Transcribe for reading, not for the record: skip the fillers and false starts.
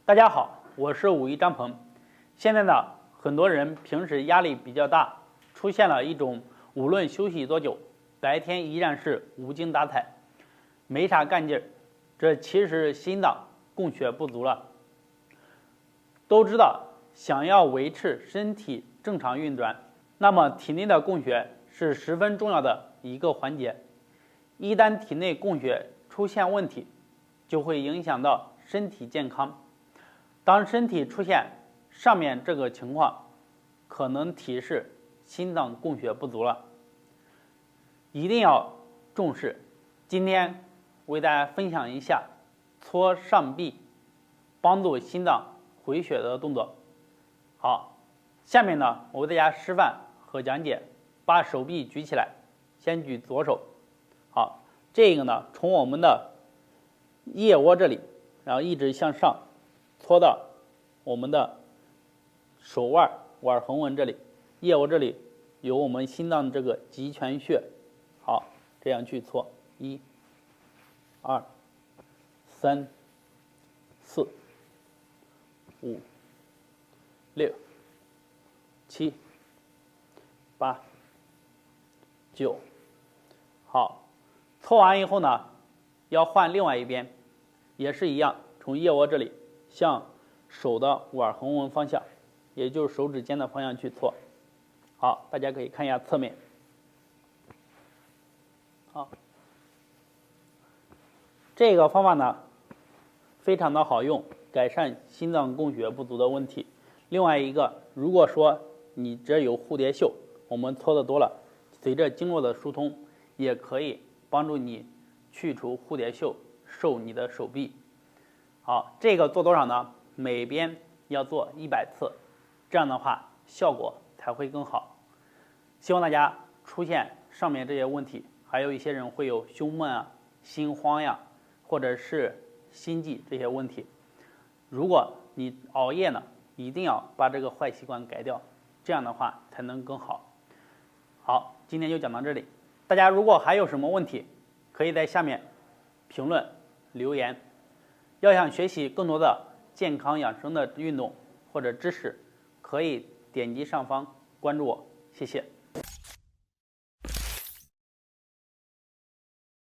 大家好，我是武一张鹏。现在呢，很多人平时压力比较大，出现了一种无论休息多久，白天依然是无精打采，没啥干劲儿。这其实是心脏供血不足了。都知道，想要维持身体正常运转，那么体内的供血是十分重要的一个环节。一旦体内供血出现问题，就会影响到身体健康。当身体出现上面这个情况，可能提示心脏供血不足了，一定要重视。今天为大家分享一下搓上臂，帮助心脏回血的动作。好，下面呢，我为大家示范和讲解，把手臂举起来，先举左手。好，这个呢，从我们的腋窝这里，然后一直向上搓到我们的手腕腕横纹这里，腋窝这里有我们心脏这个极泉穴。好，这样去搓，1、2、3、4、5、6、7、8、9。好，搓完以后呢，要换另外一边，也是一样，从腋窝这里向手的腕横纹方向，也就是手指尖的方向去搓。好，大家可以看一下侧面。好，这个方法呢非常的好用，改善心脏供血不足的问题。另外一个，如果说你这有蝴蝶袖，我们搓的多了，随着经络的疏通，也可以帮助你去除蝴蝶袖，瘦你的手臂。好，这个做多少呢？每边要做100次，这样的话效果才会更好。希望大家出现上面这些问题，还有一些人会有胸闷啊、心慌呀，或者是心悸这些问题。如果你熬夜呢，一定要把这个坏习惯改掉，这样的话才能更好。好，今天就讲到这里。大家如果还有什么问题，可以在下面评论留言。要想学习更多的健康养生的运动或者知识，可以点击上方关注我，谢谢。